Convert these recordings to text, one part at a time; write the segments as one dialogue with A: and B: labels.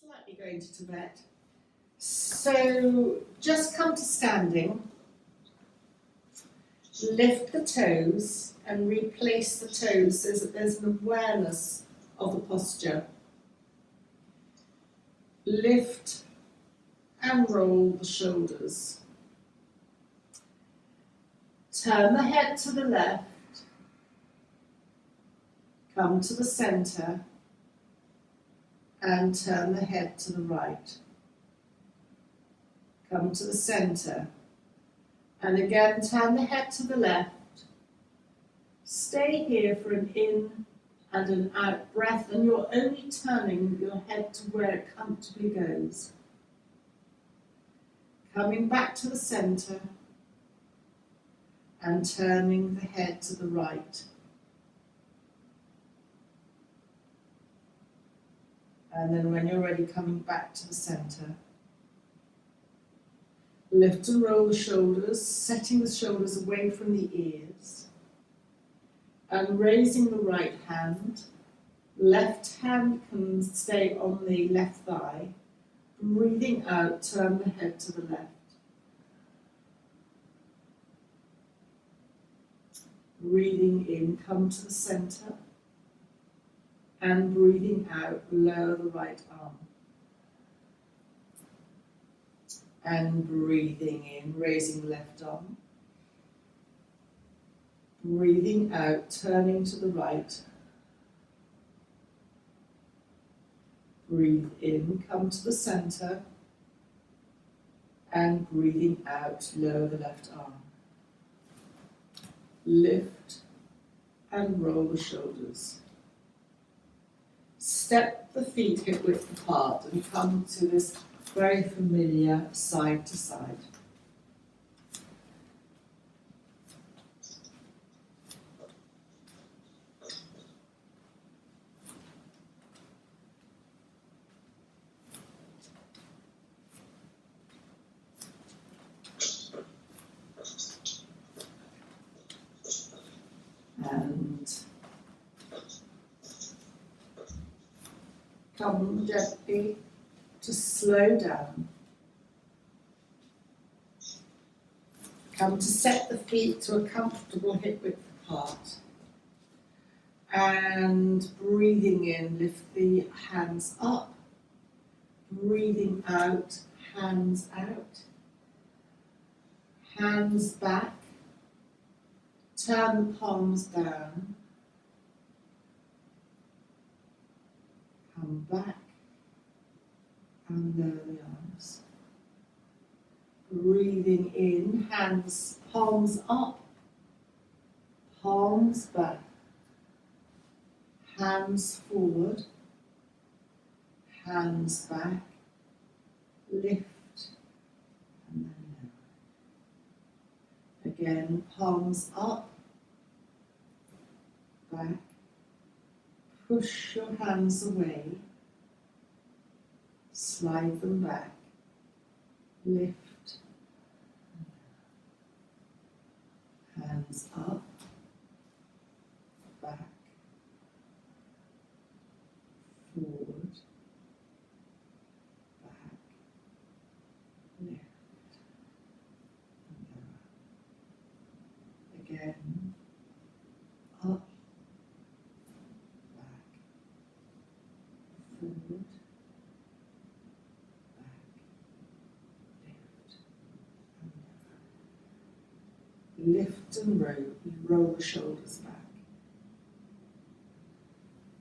A: Slightly going to Tibet. So just come to standing, lift the toes and replace the toes so that there's an awareness of the posture. Lift and roll the shoulders. Turn the head to the left, come to the centre and turn the head to the right. Come to the centre and again turn the head to the left. Stay here for an in and an out breath, and you're only turning your head to where it comfortably goes. Coming back to the centre and turning the head to the right. And then when you're ready, coming back to the centre. Lift and roll the shoulders, setting the shoulders away from the ears. And raising the right hand. Left hand can stay on the left thigh. Breathing out, turn the head to the left. Breathing in, come to the centre. And breathing out, lower the right arm. And breathing in, raising left arm. Breathing out, turning to the right. Breathe in, come to the centre. And breathing out, lower the left arm. Lift and roll the shoulders. Step the feet hip width apart and come to this very familiar side to side. And come gently to slow down. Come to set the feet to a comfortable hip width apart. And breathing in, lift the hands up. Breathing out, hands out. Hands back. Turn the palms down. Come back and lower the arms. Breathing in, hands, palms up, palms back, hands forward, hands back, lift and then lower. Again, palms up, back, push your hands away, slide them back, lift, hands up, back, forward, back, lift, and lower. Again, up, back, forward, back, lift, and lower. Lift and roll the shoulders back.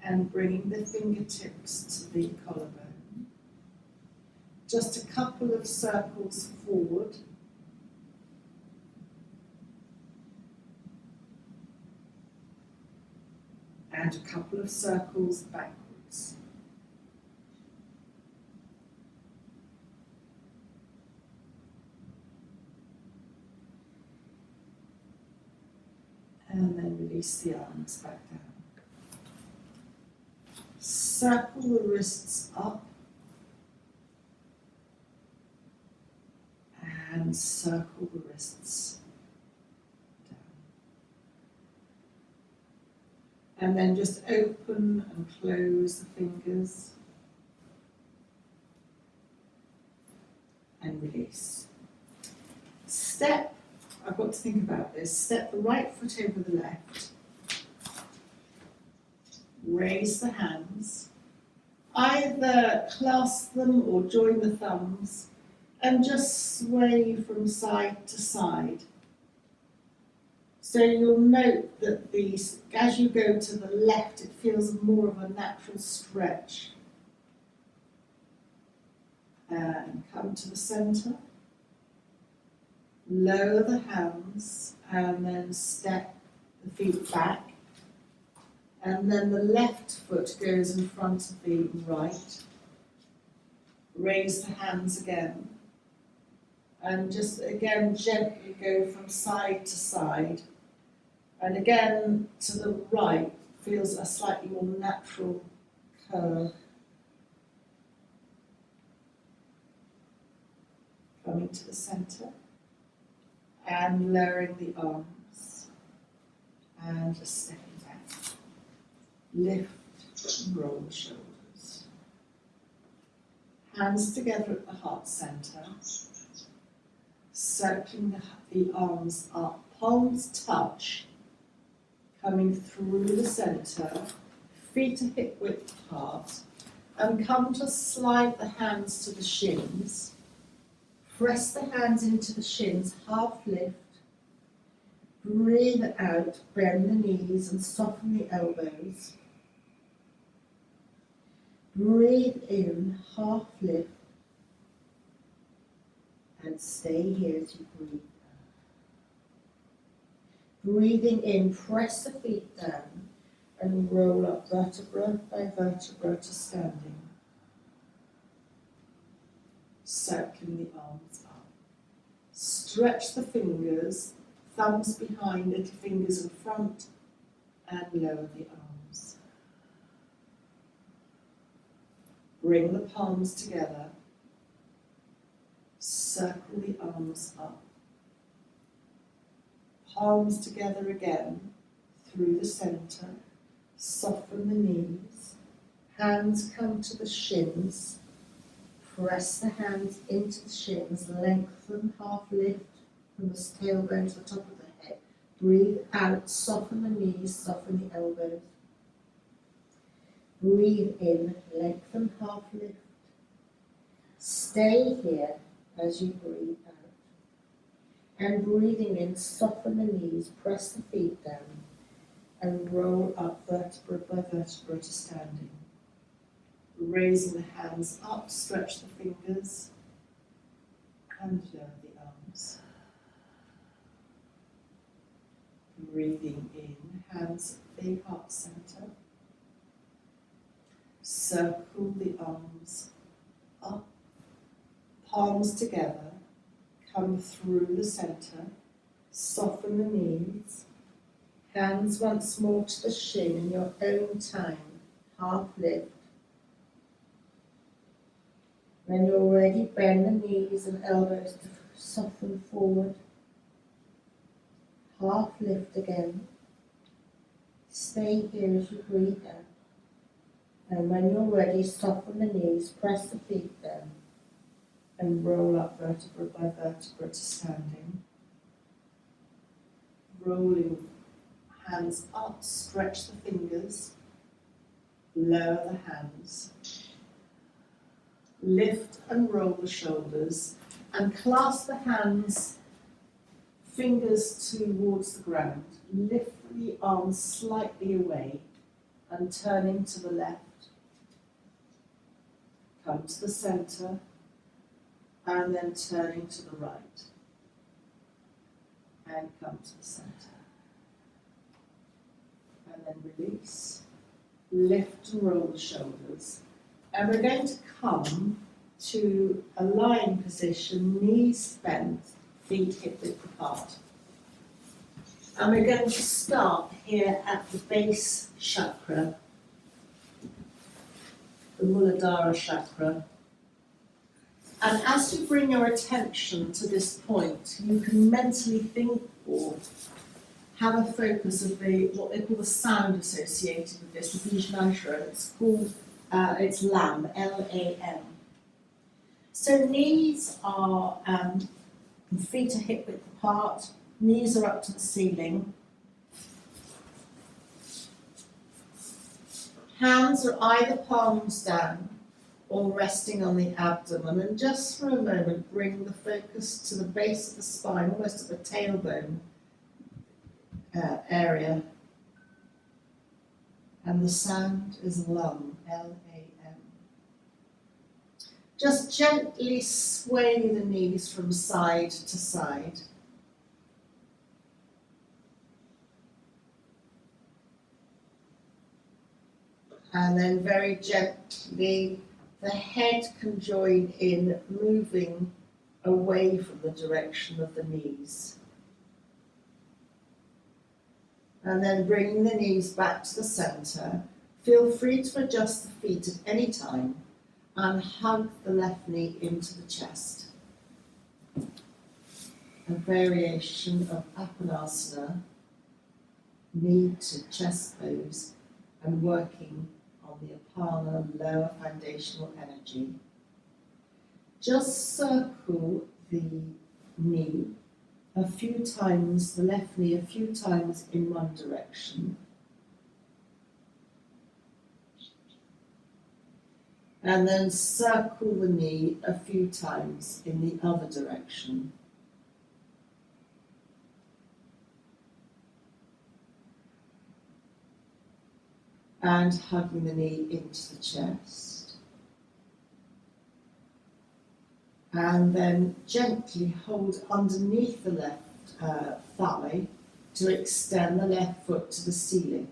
A: And bringing the fingertips to the collarbone. Just a couple of circles forward. And a couple of circles backwards. And then release the arms back down. Circle the wrists up and circle the wrists down. And then just open and close the fingers. and release. Step, I've got to think about this, step the right foot over the left, raise the hands, either clasp them or join the thumbs, and just sway from side to side. So you'll note that as you go to the left, it feels more of a natural stretch. And come to the centre. Lower the hands and then step the feet back. And then the left foot goes in front of the right. Raise the hands again. And just again gently go from side to side. And again to the right feels a slightly more natural curve. Coming to the centre. And lowering the arms. And just stepping back. Lift and roll the shoulders. Hands together at the heart centre. Circling the arms up. Palms touch. Coming through the centre. Feet are hip width apart. And come to slide the hands to the shins. Press the hands into the shins, half lift. Breathe out, bend the knees and soften the elbows. Breathe in, half lift. And stay here as you breathe. Breathing in, press the feet down and roll up vertebra by vertebra to standing. Circling the arms up. Stretch the fingers, thumbs behind, little fingers in front, and lower the arms. Bring the palms together. Circle the arms up. Palms together again, through the centre. Soften the knees. Hands come to the shins. Press the hands into the shins, lengthen, half lift from the tailbone to the top of the head. Breathe out, soften the knees, soften the elbows. Breathe in, lengthen, half lift. Stay here as you breathe out. And breathing in, soften the knees, press the feet down, and roll up vertebra by vertebra to standing. Raising the hands up, stretch the fingers, and lower the arms. Breathing in, hands at the heart centre. Circle the arms up, palms together, come through the centre, soften the knees, hands once more to the shin in your own time, half lift. When you're ready, bend the knees and elbows to soften forward. Half lift again. Stay here as you breathe out. And when you're ready, soften the knees, press the feet down, and roll up vertebra by vertebra to standing. Rolling hands up, stretch the fingers, lower the hands. Lift and roll the shoulders and clasp the hands, fingers towards the ground. Lift the arms slightly away and turning to the left. Come to the centre and then turning to the right. And come to the centre. And then release. Lift and roll the shoulders. And we're going to come to a lying position, knees bent, feet hip width apart. And we're going to start here at the base chakra, the Muladhara chakra. And as you bring your attention to this point, you can mentally think or have a focus of what they call the sound associated with this, the Bij Mantra. It's called it's LAM, L-A-M.
B: So knees are feet are hip width apart, knees are up to the ceiling. Hands are either palms down or resting on the abdomen, and just for a moment bring the focus to the base of the spine, almost at the tailbone area. And the sound is lum, L-A-M. Just gently sway the knees from side to side. And then very gently, the head can join in, moving away from the direction of the knees. And then bringing the knees back to the centre. Feel free to adjust the feet at any time and hug the left knee into the chest. A variation of Apanasana, knee to chest pose, and working on the Apana lower foundational energy. Just circle the knee a few times, the left knee a few times in one direction. And then circle the knee a few times in the other direction. And hugging the knee into the chest. And then gently hold underneath the left thigh to extend the left foot to the ceiling.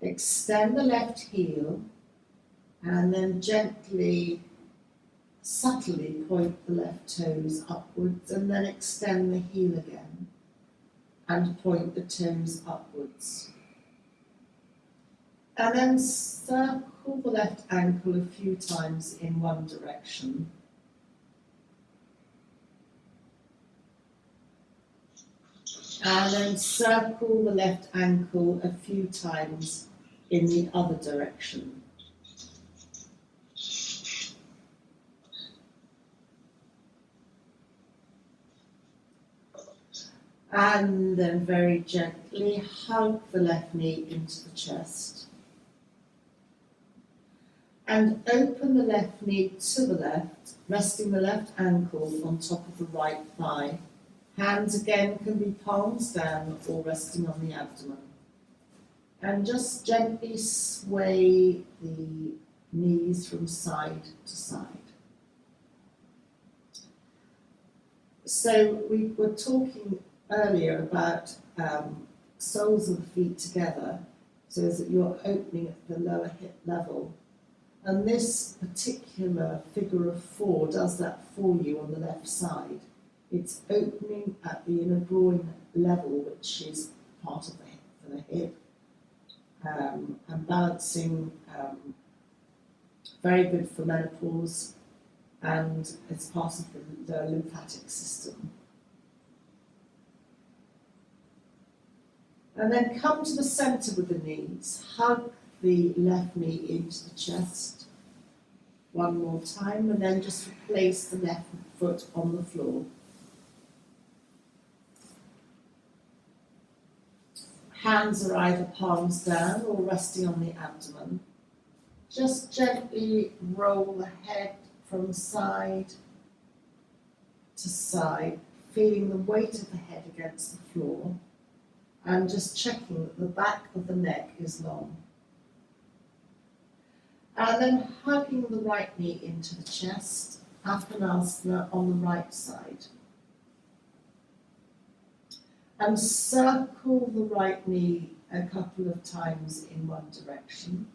B: Extend the left heel and then gently, subtly point the left toes upwards, and then extend the heel again and point the toes upwards. And then circle the left ankle a few times in one direction. And then circle the left ankle a few times in the other direction. And then very gently hug the left knee into the chest. And open the left knee to the left, resting the left ankle on top of the right thigh. Hands again can be palms down or resting on the abdomen. And just gently sway the knees from side to side. So we were talking earlier about soles of the feet together, so that you're opening at the lower hip level. And this particular figure of 4 does that for you on the left side. It's opening at the inner groin level, which is part of the hip, and balancing, very good for menopause, and it's part of the lymphatic system. And then come to the centre with the knees. Hug the left knee into the chest. One more time, and then just replace the left foot on the floor. Hands are either palms down or resting on the abdomen. Just gently roll the head from side to side, feeling the weight of the head against the floor, and just checking that the back of the neck is long. And then hugging the right knee into the chest, Apanasana on the right side. And circle the right knee a couple of times in one direction.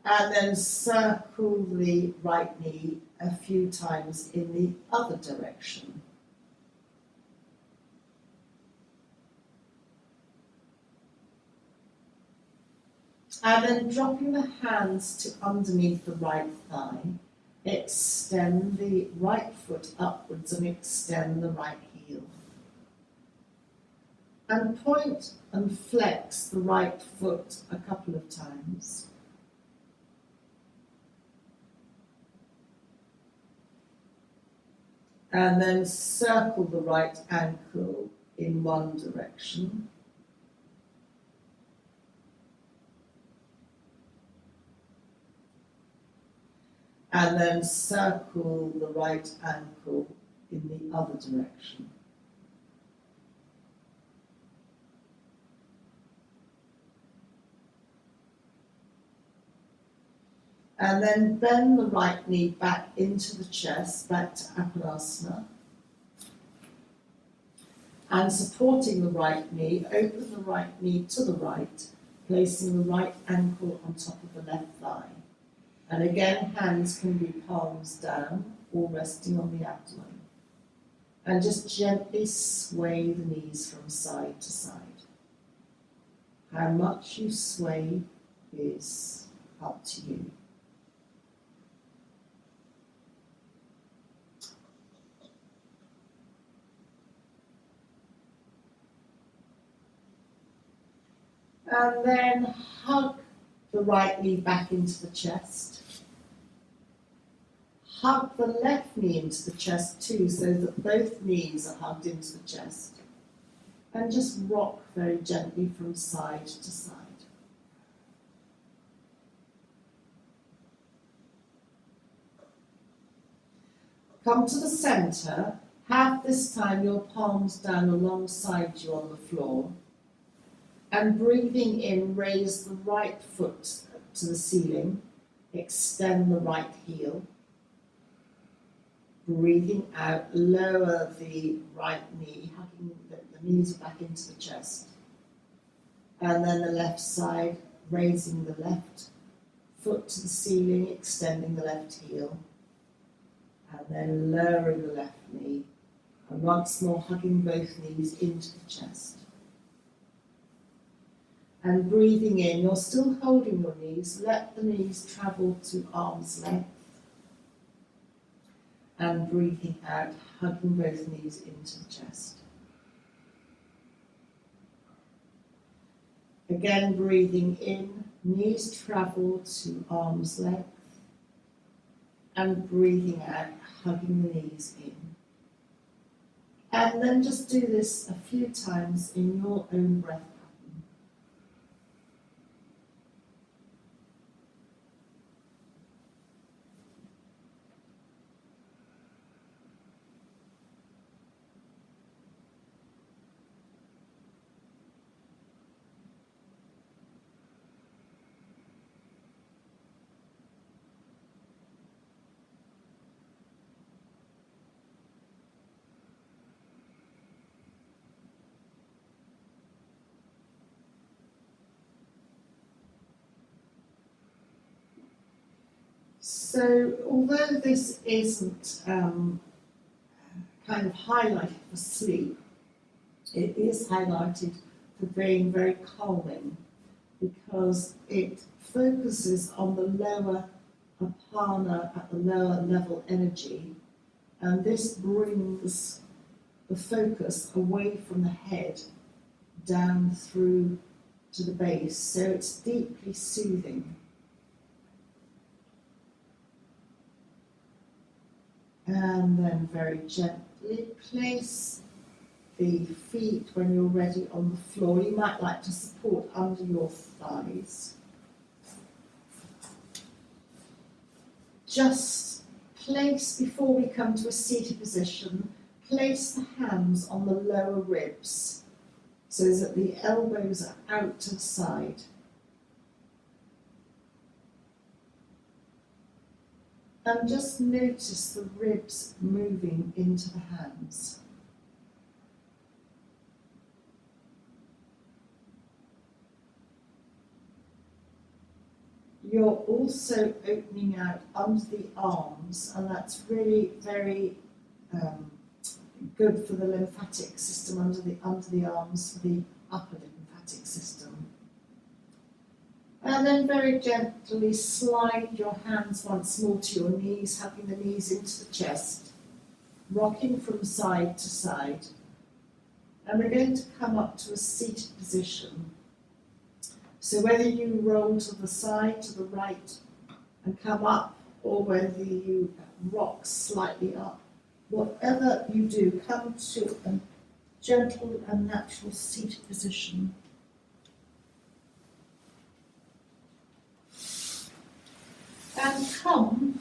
B: And then circle the right knee a few times in the other direction. And then dropping the hands to underneath the right thigh, extend the right foot upwards and extend the right heel. And point and flex the right foot a couple of times. And then circle the right ankle in one direction. And then circle the right ankle in the other direction. And then bend the right knee back into the chest, back to Apanasana. And supporting the right knee, open the right knee to the right, placing the right ankle on top of the left thigh. And again, hands can be palms down or resting on the abdomen. And just gently sway the knees from side to side. How much you sway is up to you. And then hug the right knee back into the chest. Hug the left knee into the chest too, so that both knees are hugged into the chest. And just rock very gently from side to side. Come to the centre. Have this time your palms down alongside you on the floor. And breathing in, raise the right foot to the ceiling, extend the right heel. Breathing out, lower the right knee, hugging the knees back into the chest. And then the left side, raising the left foot to the ceiling, extending the left heel. And then lowering the left knee. And once more, hugging both knees into the chest. And breathing in, you're still holding your knees, let the knees travel to arm's length. And breathing out, hugging both knees into the chest. Again, breathing in, knees travel to arm's length. And breathing out, hugging the knees in. And then just do this a few times in your own breath. So, although this isn't kind of highlighted for sleep, it is highlighted for being very calming because it focuses on the lower apana at the lower level energy, and this brings the focus away from the head down through to the base, so it's deeply soothing. And then very gently place the feet, when you're ready, on the floor. You might like to support under your thighs. Just place, before we come to a seated position, place the hands on the lower ribs so that the elbows are out to the side. And just notice the ribs moving into the hands. You're also opening out under the arms, and that's really very good for the lymphatic system under the arms, for the upper lymphatic system. And then very gently slide your hands once more to your knees, hugging the knees into the chest, rocking from side to side.
A: And we're going to come up to a seated position. So whether you roll to the side, to the right, and come up, or whether you rock slightly up, whatever you do, come to a gentle and natural seated position. And come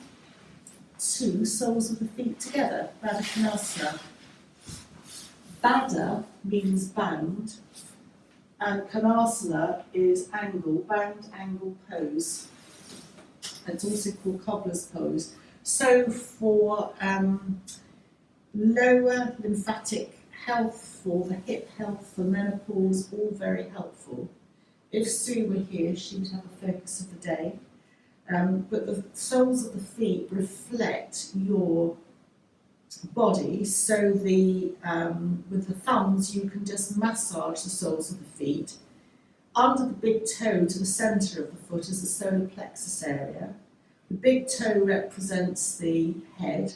A: to soles of the feet together, Baddha Konasana. Baddha means bound, and Konasana is angle, bound angle pose. It's also called cobbler's pose. So for lower lymphatic health, for the hip health, for menopause, all very helpful. If Sue were here, she would have a focus of the day. But the soles of the feet reflect your body, so with the thumbs you can just massage the soles of the feet. Under the big toe to the centre of the foot is the solar plexus area. The big toe represents the head,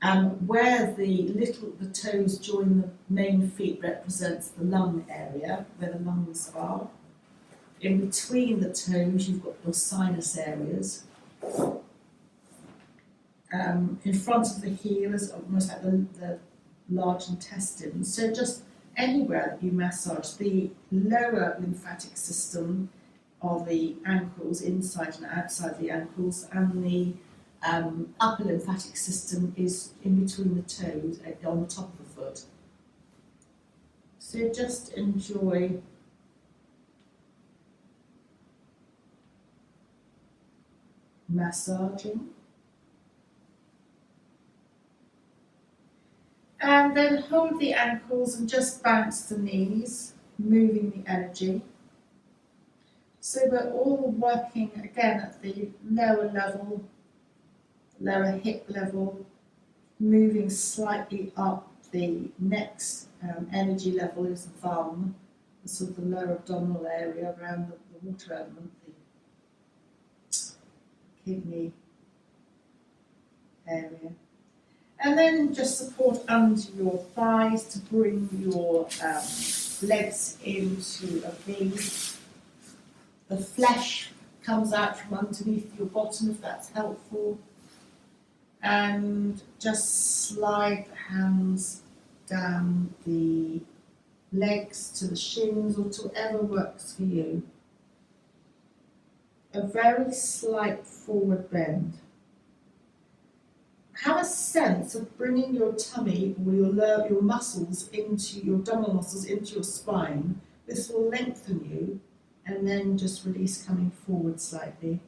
A: and where the toes join the main feet represents the lung area, where the lungs are. In between the toes you've got your sinus areas. In front of the heel is almost like the large intestine. So just anywhere that you massage, the lower lymphatic system are the ankles, inside and outside the ankles, and the upper lymphatic system is in between the toes, on the top of the foot. So just enjoy massaging. And then hold the ankles and just bounce the knees, moving the energy. So we're all working again at the lower level, lower hip level, moving slightly up. The next energy level is the thumb, the sort of the lower abdominal area around the water element, the kidney area. And then just support under your thighs to bring your legs into a V. The flesh comes out from underneath your bottom, if that's helpful. And just slide the hands down the legs to the shins or to whatever works for you. A very slight forward bend. Have a sense of bringing your tummy or your muscles into your abdominal muscles into your spine. This will lengthen you, and then just release, coming forward slightly.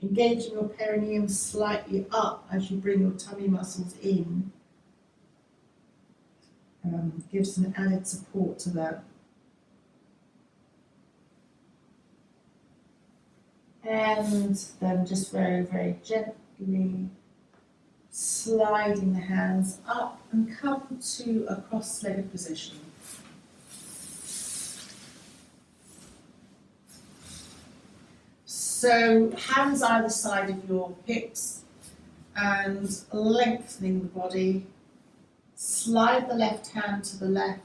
A: Engaging your perineum slightly up as you bring your tummy muscles in. Gives an added support to that. And then just very, very gently sliding the hands up and come to a cross-legged position. So hands either side of your hips and lengthening the body. Slide the left hand to the left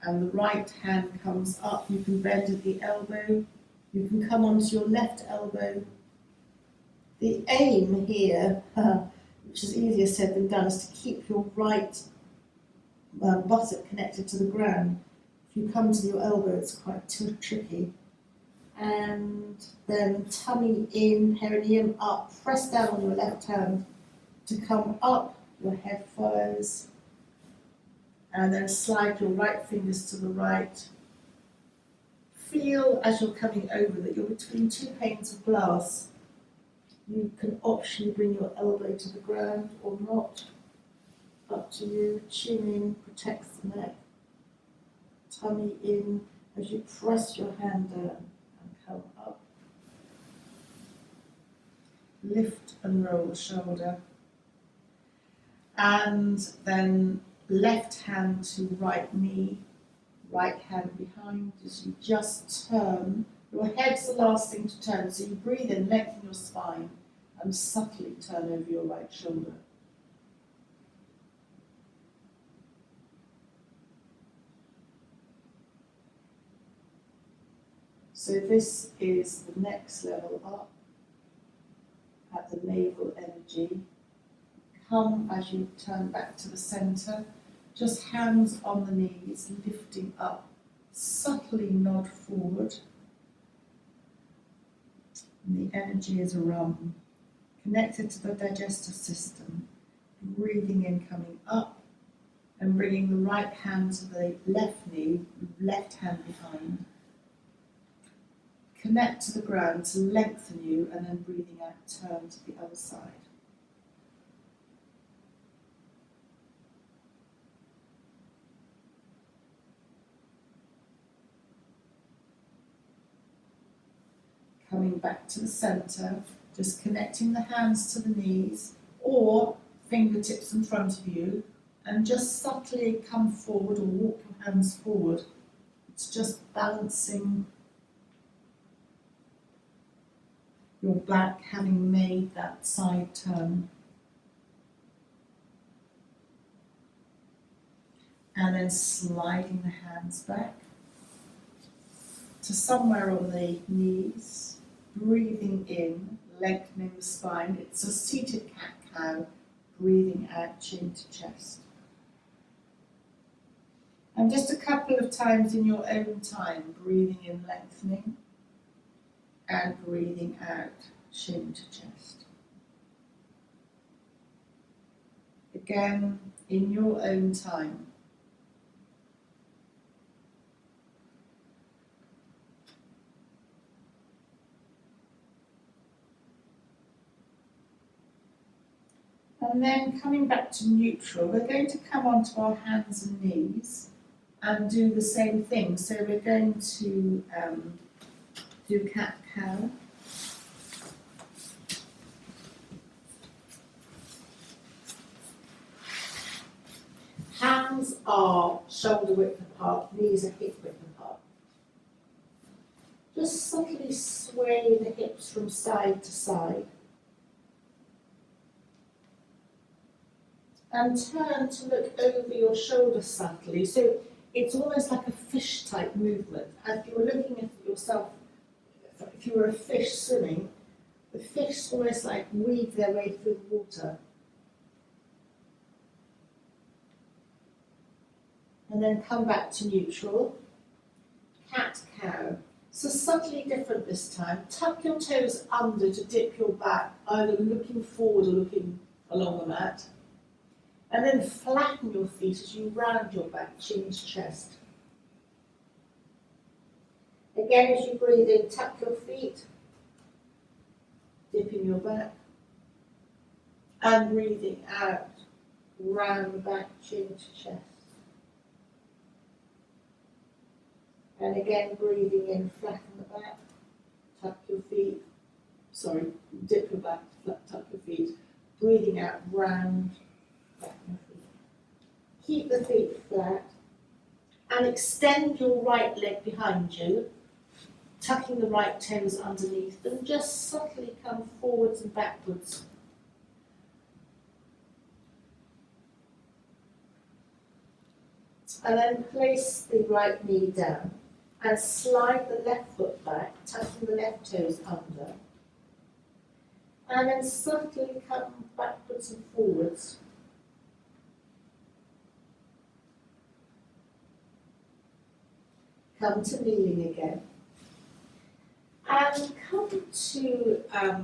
A: and the right hand comes up. You can bend at the elbow. You can come onto your left elbow. The aim here, which is easier said than done, is to keep your right buttock connected to the ground. If you come to your elbow, it's quite tricky. And then tummy in, perineum up, press down on your left hand to come up, your head follows. And then slide your right fingers to the right. Feel as you're coming over that you're between two panes of glass. You can optionally bring your elbow to the ground or not. Up to you. Chin in, protects the neck. Tummy in as you press your hand down and come up. Lift and roll the shoulder. And then left hand to right knee, right hand behind as you just turn. Your head's the last thing to turn, so you breathe in, lengthen your spine, and subtly turn over your right shoulder. So this is the next level up at the navel energy. Come as you turn back to the centre, just hands on the knees, lifting up, subtly nod forward. And the energy is connected to the digestive system. Breathing in, coming up, and bringing the right hand to the left knee, left hand behind. Connect to the ground to lengthen you, and then breathing out, turn to the other side. Coming back to the centre, just connecting the hands to the knees or fingertips in front of you, and just subtly come forward or walk your hands forward. It's just balancing your back, having made that side turn. And then sliding the hands back to somewhere on the knees. Breathing in, lengthening the spine. It's a seated cat-cow. Breathing out, chin to chest. And just a couple of times in your own time, breathing in, lengthening, and breathing out, chin to chest. Again, in your own time. And then coming back to neutral, we're going to come onto our hands and knees and do the same thing. So we're going to do cat-cow. Hands are shoulder width apart, knees are hip width apart. Just subtly sway the hips from side to side. And turn to look over your shoulders subtly. So it's almost like a fish type movement. As you were looking at yourself, if you were a fish swimming, the fish almost like weave their way through the water. And then come back to neutral. Cat-cow. So subtly different this time. Tuck your toes under to dip your back, either looking forward or looking along the mat. And then flatten your feet as you round your back, chin to chest. Again, as you breathe in, tuck your feet, dipping your back, and breathing out, round the back, chin to chest. And again, breathing in, flatten the back, tuck your feet, dip your back, tuck your feet, breathing out, round, flatten your feet. Keep the feet flat, and extend your right leg behind you, tucking the right toes underneath, and just subtly come forwards and backwards. And then place the right knee down and slide the left foot back, tucking the left toes under. And then subtly come backwards and forwards. Come to kneeling again. And come to, I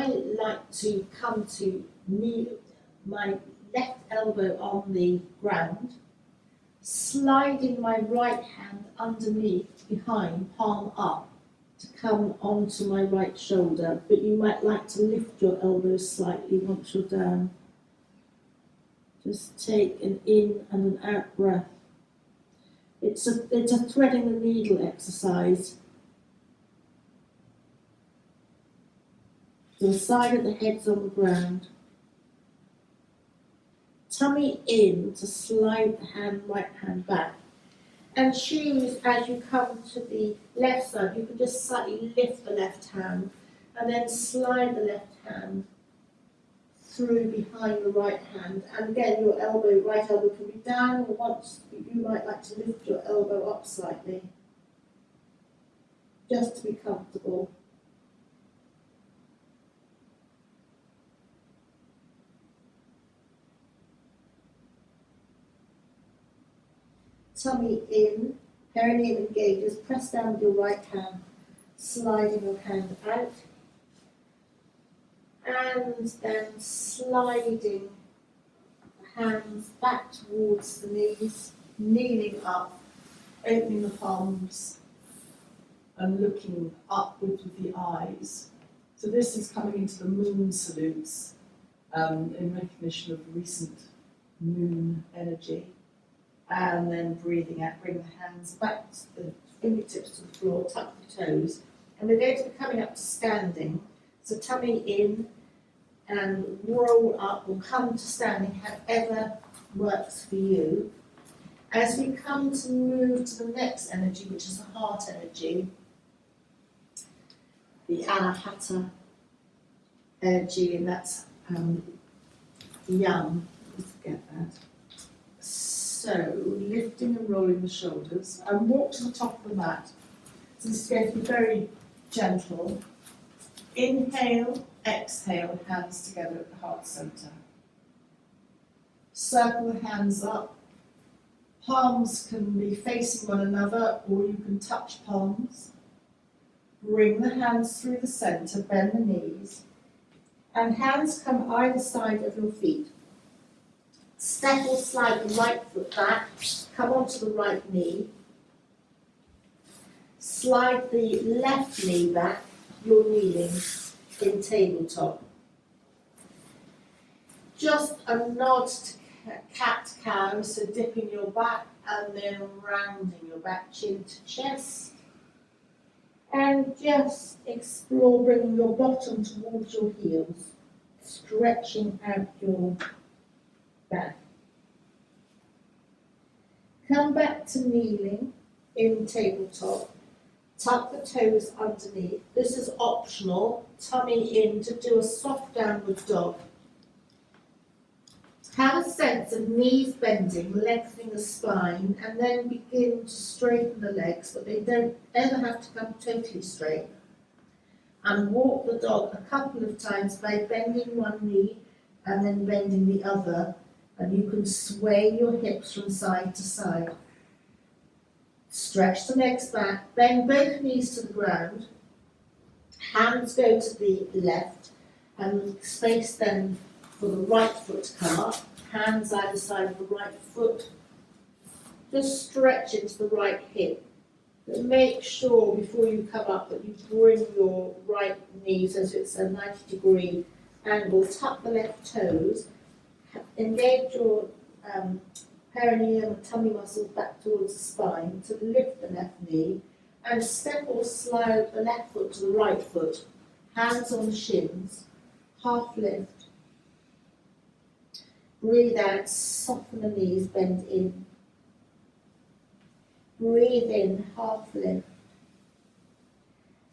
A: like to come to kneel, my left elbow on the ground, sliding my right hand underneath, behind, palm up, to come onto my right shoulder, but you might like to lift your elbows slightly once you're down. Just take an in and an out breath. It's a threading the needle exercise. The side of the head's on the ground. Tummy in to slide the right hand back. And choose as you come to the left side, you can just slightly lift the left hand and then slide the left hand through behind the right hand. And again, your right elbow can be down, or once you might like to lift your elbow up slightly.
B: just to be comfortable. Tummy in, perineum engages, press down with your right hand, sliding your hand out, and then sliding the hands back towards the knees, kneeling up, opening the palms and looking upwards with the eyes. So this is coming into the moon salutes in recognition of recent moon energy. And then breathing out, bring the hands back to the fingertips to the floor, tuck the toes. And we're going to be coming up to standing. So tummy in and roll up or come to standing, however works for you. As we come to move to the next energy, which is the heart energy, the Anahata energy, and that's young. Let's get that. So, lifting and rolling the shoulders, and walk to the top of the mat. So this is going to be very gentle. Inhale, exhale, hands together at the heart centre. Circle the hands up. Palms can be facing one another, or you can touch palms. Bring the hands through the centre, bend the knees, and hands come either side of your feet. Step or slide the right foot back, come onto the right knee. Slide the left knee back, you're kneeling in tabletop. Just a nod to cat-cow, so dipping your back and then rounding your back, chin to chest. And just explore bringing your bottom towards your heels, stretching out your back. Come back to kneeling in tabletop. Tuck the toes underneath. This is optional. Tummy in to do a soft downward dog. Have a sense of knees bending, lengthening the spine, and then begin to straighten the legs, but they don't ever have to come totally straight. And walk the dog a couple of times by bending one knee and then bending the other, and you can sway your hips from side to side. Stretch the legs back, bend both knees to the ground, hands go to the left, and space then for the right foot to come up, hands either side of the right foot. Just stretch into the right hip. But make sure before you come up that you bring your right knee so it's a 90-degree angle. Tuck the left toes. Engage your perineum and tummy muscles back towards the spine to lift the left knee. And step or slide the left foot to the right foot. Hands on the shins. Half lift. Breathe out, soften the knees, bend in. Breathe in, half lift.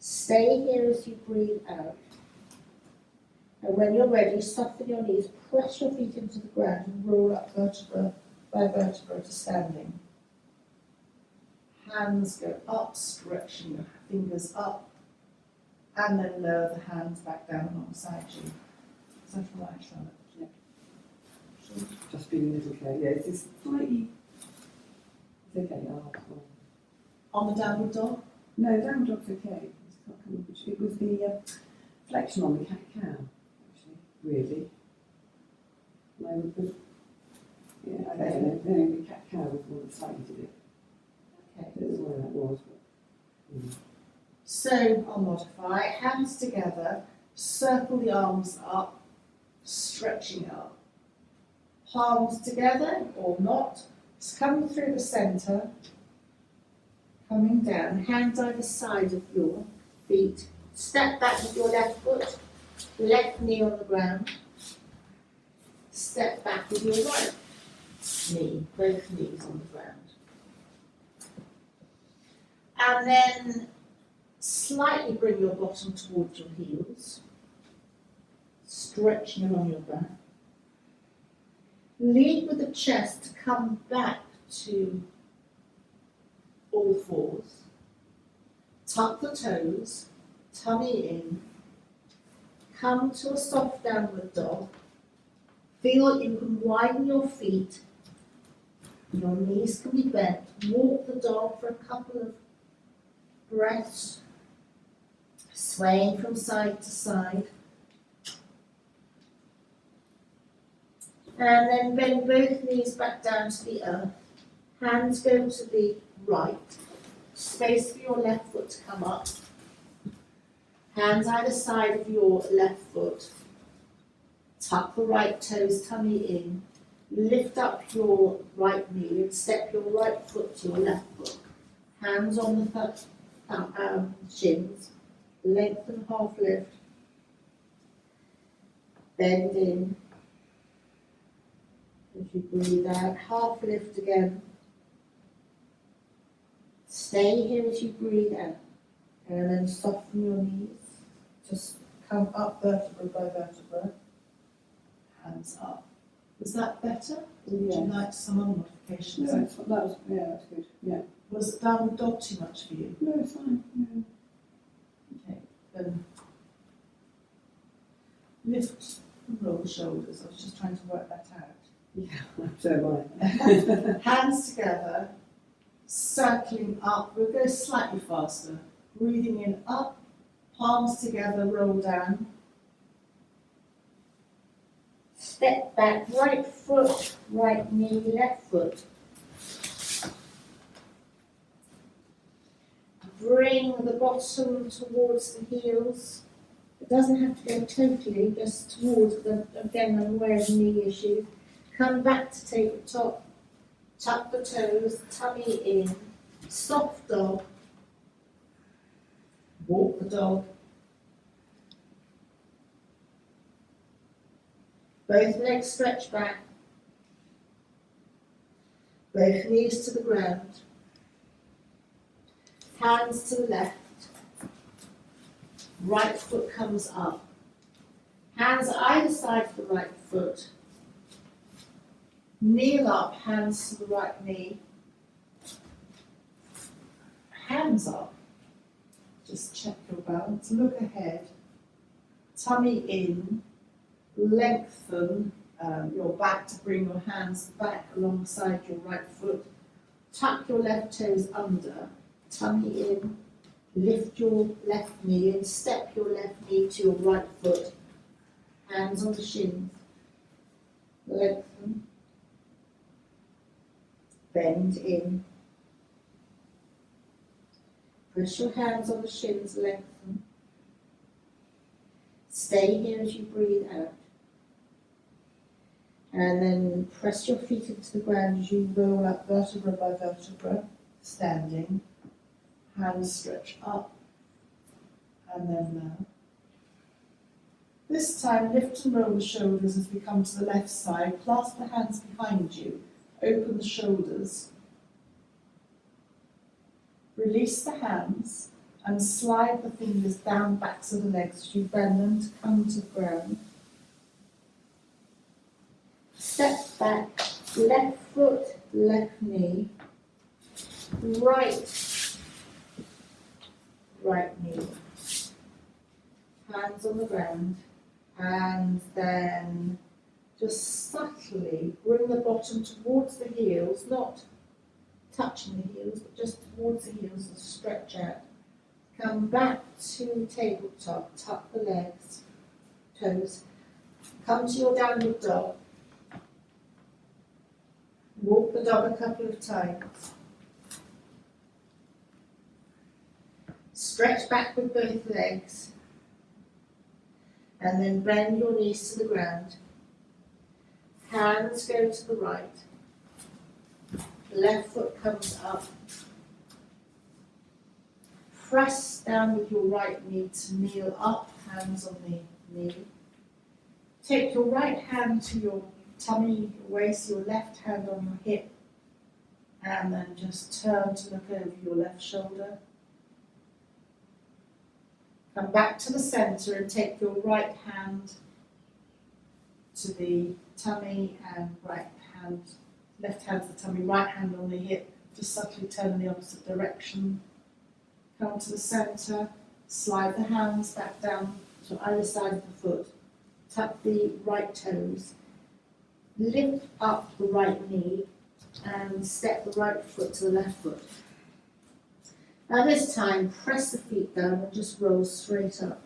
B: Stay here as you breathe out. And when you're ready, soften your knees, press your feet into the ground and roll up vertebra by vertebra to standing. Hands go up, stretching your fingers up, and then lower the hands back down alongside you. Is that all right, Charlotte?
C: Yeah. Just feeling a little okay. Yeah, it's slightly. It's okay.
A: On the downward dog?
C: No, down dog's okay. It was the flexion on the cat-cow, actually, really. No, the, yeah, I don't know. No, the cat-cow was the one that slightly did it.
A: Okay.
C: I don't know where that was. But,
A: So I'll modify. Hands together, circle the arms up, stretching up. Palms together or not. It's coming through the centre, coming down. Hands either side of your feet. Step back with your left foot, left knee on the ground. Step back with your right knee, both knees on the ground. And then slightly bring your bottom towards your heels, stretching along your back. Lead with the chest to come back to all fours.
B: Tuck the toes, tummy in, come to a soft downward dog. Feel you can widen your feet, your knees can be bent. Walk the dog for a couple of breaths, swaying from side to side. And then bend both knees back down to the earth. Hands go to the right. Space for your left foot to come up. Hands either side of your left foot. Tuck the right toes, tummy in. Lift up your right knee and step your right foot to your left foot. Hands on the shins. Lengthen, half lift. Bend in. As you breathe out, half lift again. Stay here as you breathe out. And then soften your knees. Just come up vertebra by vertebra. Hands up. Was that better? Or would you like some other modifications?
C: No, that's good. Yeah.
B: Was downward dog too much for you?
C: No, it's fine. No.
B: Okay, then lift and roll the shoulders. I was just trying to work that out.
C: Yeah, so am I.
B: Hands together, circling up. We'll go slightly faster. Breathing in up, palms together, roll down. Step back, right foot, right knee, left foot. Bring the bottom towards the heels. It doesn't have to go totally, just towards them. Again, I'm aware of knee issues. Come back to tabletop. Tuck the toes, tummy in. Soft dog. Walk the dog. Both legs stretch back. Both knees to the ground. Hands to the left. Right foot comes up. Hands either side of the right foot. Kneel up, hands to the right knee. Hands up. Just check your balance. Look ahead. Tummy in. Lengthen your back to bring your hands back alongside your right foot. Tuck your left toes under. Tummy in. Lift your left knee and step your left knee to your right foot. Hands on the shins. Lengthen. Bend in. Press your hands on the shins, lengthen. Stay here as you breathe out. And then press your feet into the ground as you roll up vertebra by vertebra, standing. Hands stretch up. And then down. This time, lift and roll the shoulders as we come to the left side. Clasp the hands behind you. Open the shoulders. Release the hands and slide the fingers down backs of the legs as you bend them to come to the ground. Step back, left foot, left knee, right knee. Hands on the ground, and then just subtly bring the bottom towards the heels, not touching the heels, but just towards the heels and stretch out. Come back to tabletop, tuck the legs, toes. Come to your downward dog. Walk the dog a couple of times. Stretch back with both legs. And then bend your knees to the ground. Hands go to the right. Left foot comes up. Press down with your right knee to kneel up, hands on the knee. Take your right hand to your tummy, your waist, your left hand on your hip, and then just turn to look over your left shoulder. Come back to the center and take your right hand to the tummy and left hand to the tummy, right hand on the hip, just subtly turn in the opposite direction.
A: come to the centre, slide the hands back down to either side of the foot, tuck the right toes, lift up the right knee and step the right foot to the left foot. Now this time, press the feet down and just roll straight up.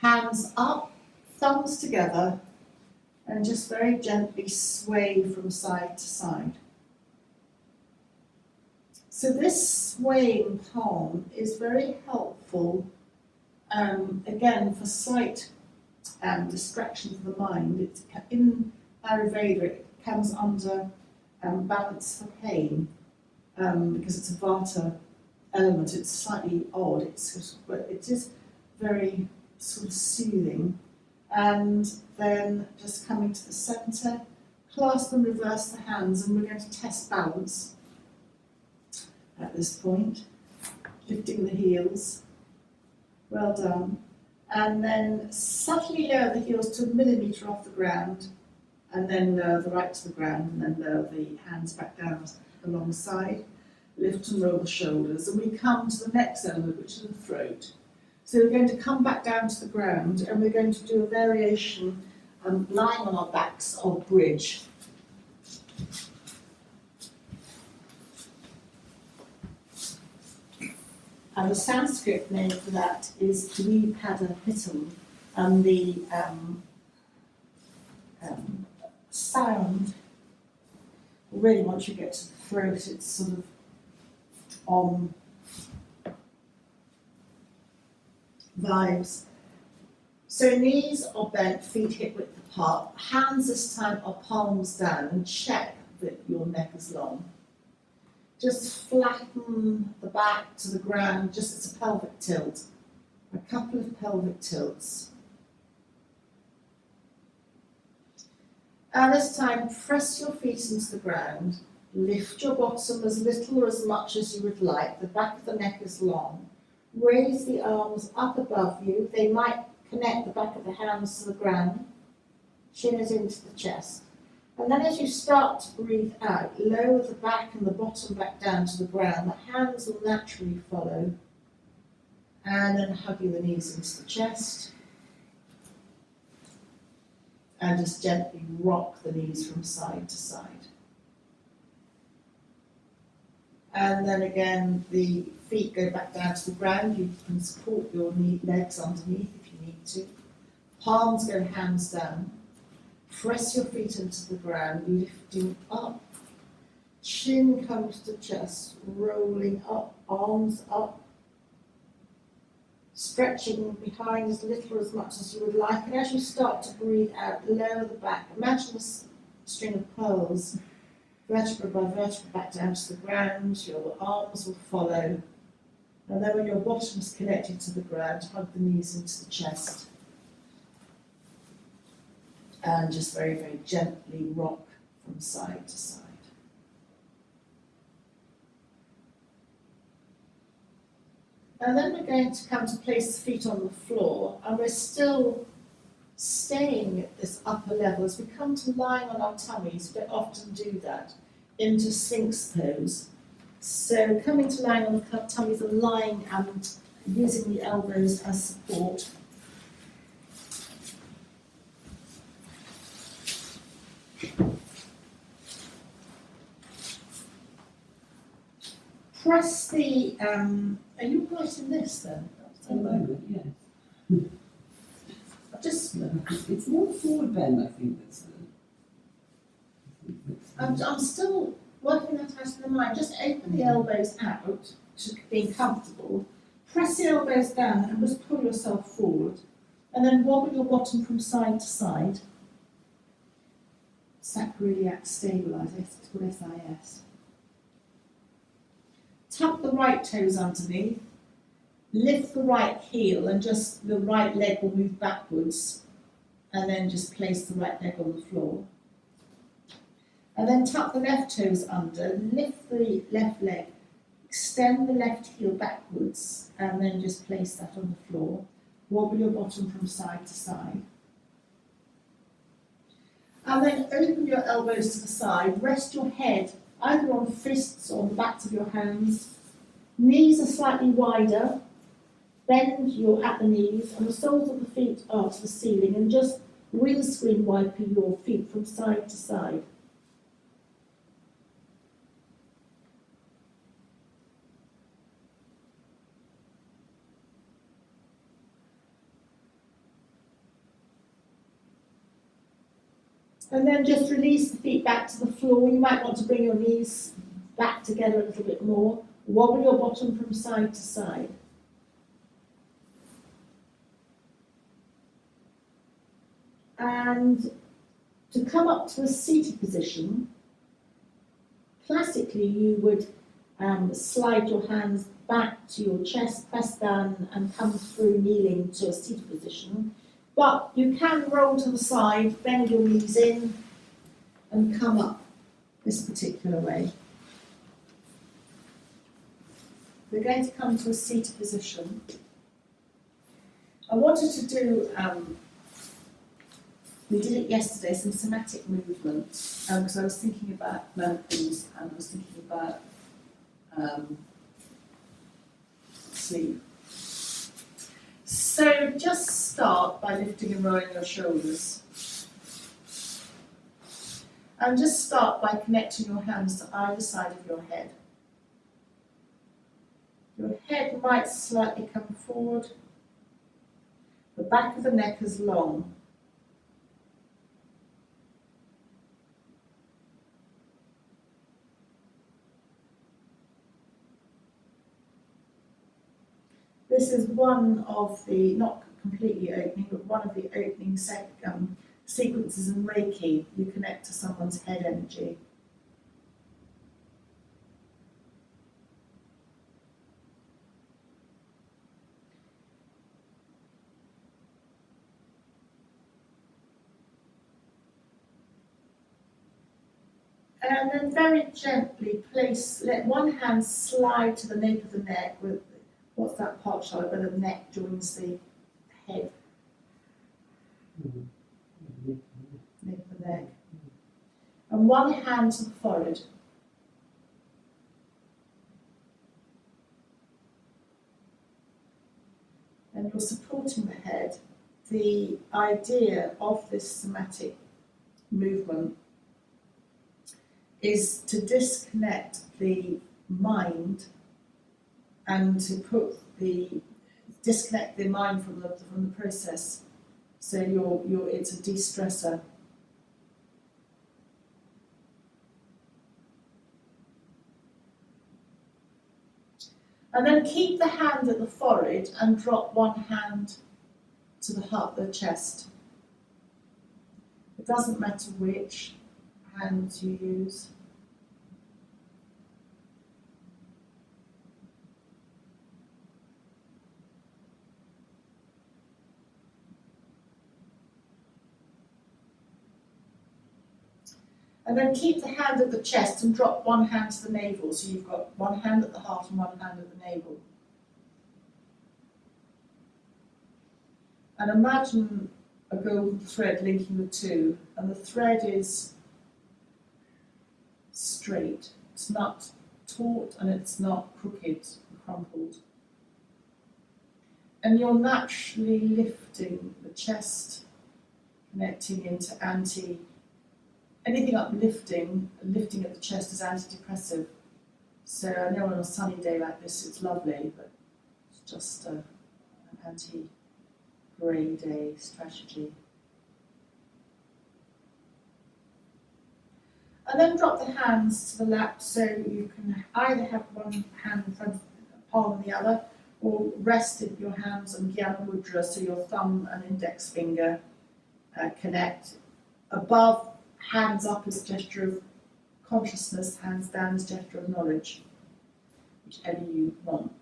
A: Hands up, thumbs together, and just very gently sway from side to side. So this swaying palm is very helpful, again, for slight distraction for the mind. It's in Ayurveda, it comes under balance for pain, because it's a Vata element. It's slightly odd, but it is very sort of soothing. And then just coming to the centre, clasp and reverse the hands, and we're going to test balance at this point, lifting the heels. Well done. And then subtly lower the heels to 1 millimetre off the ground, and then lower the right to the ground, and then lower the hands back down alongside. Lift and roll the shoulders, and we come to the next element, which is the throat. So we're going to come back down to the ground, and we're going to do a variation lying on our backs or bridge. And the Sanskrit name for that is Dvipada Hitam, and the sound, really once you get to the throat, it's sort of on vibes. So knees are bent, feet hip width apart, hands this time are palms down, and check that your neck is long. Just flatten the back to the ground, just as a pelvic tilt. A couple of pelvic tilts. And this time, press your feet into the ground, lift your bottom as little or as much as you would like. The back of the neck is long. Raise the arms up above you. They might connect the back of the hands to the ground. Chin is into the chest. And then as you start to breathe out, lower the back and the bottom back down to the ground. The hands will naturally follow. And then hugging the knees into the chest. And just gently rock the knees from side to side. And then again, the feet go back down to the ground. You can support your legs underneath if you need to. Palms go hands down. Press your feet into the ground, lifting up. Chin comes to chest, rolling up, arms up. Stretching behind as little or as much as you would like. And as you start to breathe out, lower the back. Imagine a string of pearls, vertebra by vertebra back down to the ground. Your arms will follow. And then when your bottom is connected to the ground, hug the knees into the chest. And just very, very gently rock from side to side. And then we're going to come to place the feet on the floor, and we're still staying at this upper level. As we come to lying on our tummies, we don't often do that, into Sphinx pose. So coming to lying on the tummies and lying and using the elbows as support. Press the, are you right in this then?
C: At the moment, yes.
A: Just,
C: It's more forward bend, I think, that's
A: I'm still working that out in the mind. Just open the elbows out to being comfortable. Press the elbows down and just pull yourself forward. And then wobble your bottom from side to side. Sacroiliac stabiliser, it's called SIS. Tuck the right toes underneath. Lift the right heel and just the right leg will move backwards. And then just place the right leg on the floor. And then tuck the left toes under, lift the left leg, extend the left heel backwards, and then just place that on the floor. Wobble your bottom from side to side. And then open your elbows to the side, rest your head either on fists or on the backs of your hands. Knees are slightly wider. Bend your at the knees and the soles of the feet are to the ceiling, and just windscreen wiping your feet from side to side. And then just release the feet back to the floor. You might want to bring your knees back together a little bit more. Wobble your bottom from side to side. And to come up to a seated position, classically you would slide your hands back to your chest, press down and come through kneeling to a seated position. But you can roll to the side, bend your knees in and come up this particular way. We're going to come to a seated position. I wanted to do, we did it yesterday, some somatic movement, because I was thinking about menopause and I was thinking about sleep. So just start by lifting and rolling your shoulders. And just start by connecting your hands to either side of your head. Your head might slightly come forward. The back of the neck is long. This is one of the, not completely opening, but one of the opening sequences in Reiki. You connect to someone's head energy. And then very gently let one hand slide to the nape of the neck with, what's that part, Charlotte, where the neck joins the head? Nape of the neck. And one hand to the forehead. And you're supporting the head. The idea of this somatic movement is to disconnect the mind and to disconnect the mind from the process. So it's a de-stressor. And then keep the hand at the forehead and drop one hand to the heart, the chest. It doesn't matter which hand you use. And then keep the hand at the chest and drop one hand to the navel. So you've got one hand at the heart and one hand at the navel. And imagine a golden thread linking the two. And the thread is straight. It's not taut and it's not crooked and crumpled. And you're naturally lifting the chest, connecting into anything uplifting, lifting at the chest is antidepressive. So I know on a sunny day like this it's lovely, but it's just an anti-grey day strategy. And then drop the hands to the lap so you can either have one hand in front of the palm and the other, or rest your hands on Jnana Mudra, so your thumb and index finger connect. Above, hands up as gesture of consciousness, hands down as gesture of knowledge, whichever you want.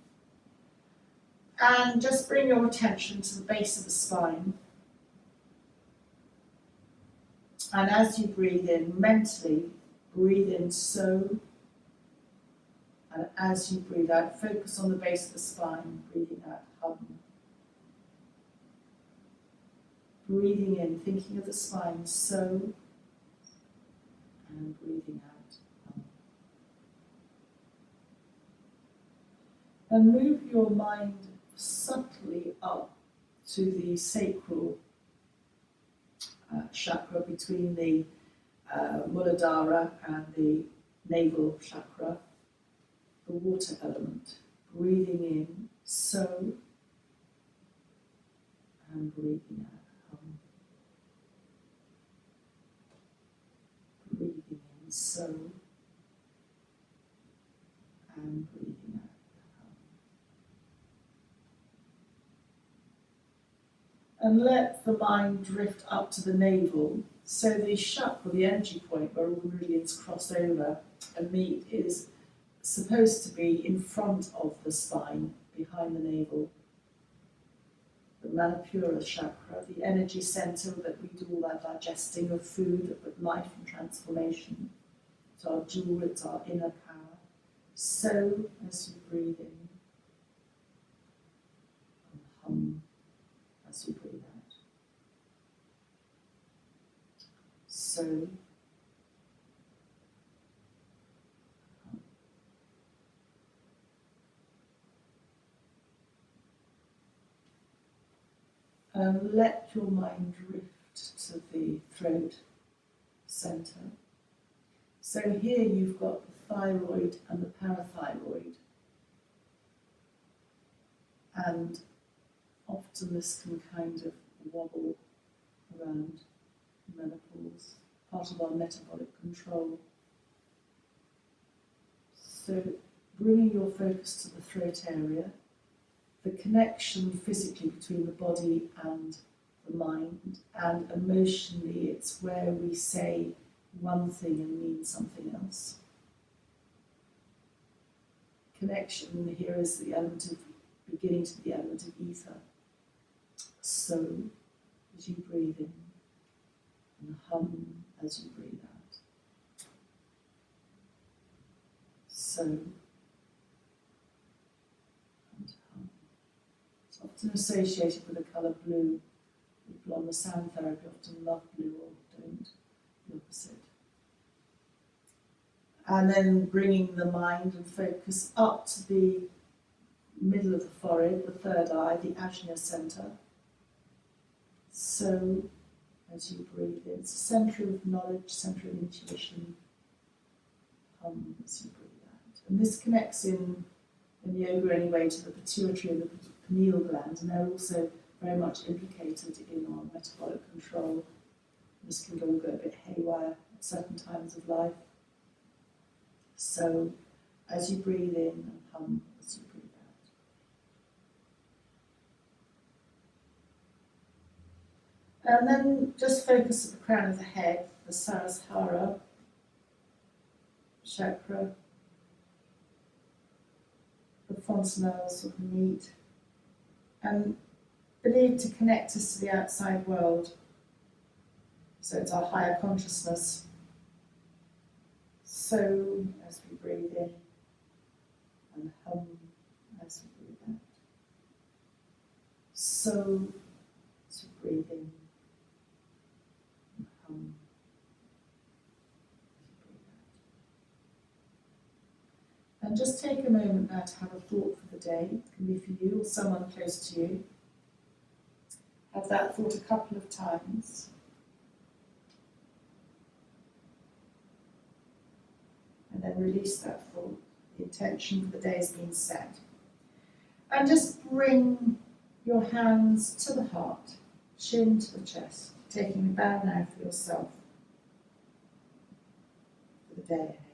A: And just bring your attention to the base of the spine. And as you breathe in, mentally breathe in so. And as you breathe out, focus on the base of the spine, breathing out hum. Breathing in, thinking of the spine so. And breathing out hum. And move your mind subtly up to the sacral chakra between the Muladhara and the navel chakra, the water element. Breathing in, so, and breathing out, hum. Breathing in, so, and breathing out, hum. And let the mind drift up to the navel. So the chakra, the energy point where all the meridians cross over and meet, is supposed to be in front of the spine, behind the navel. The Manipura chakra, the energy centre that we do all that digesting of food, of life and transformation. It's our jewel, it's our inner power. So, as you breathe in, and hum as you breathe out. So, and let your mind drift to the throat centre. So here you've got the thyroid and the parathyroid, and often this can kind of wobble around menopause, part of our metabolic control. So bringing your focus to the throat area, the connection physically between the body and the mind, and emotionally it's where we say one thing and mean something else. Connection here is the element of beginning to the element of ether. So, as you breathe in, and hum as you breathe out. So, and hum. It's often associated with the colour blue. People on the sound therapy often love blue or don't, the opposite. And then bringing the mind and focus up to the middle of the forehead, the third eye, the Ajna centre. So, as you breathe in, it's a centre of knowledge, centre of intuition. Hum as you breathe out. And this connects in yoga anyway to the pituitary and the pineal gland, and they're also very much implicated in our metabolic control. This can all go a bit haywire at certain times of life. So, as you breathe in and hum as you breathe out. And then just focus at the crown of the head, the Sarasara chakra, the fontanelles of the meat, and believed to connect us to the outside world. So it's our higher consciousness. So, as we breathe in and hum as we breathe out. So, as we breathe in and hum as we breathe out. And just take a moment now to have a thought for the day. It can be for you or someone close to you. Have that thought a couple of times. And then release that thought. The intention for the day has been set. And just bring your hands to the heart, chin to the chest, taking a bow now for yourself for the day ahead.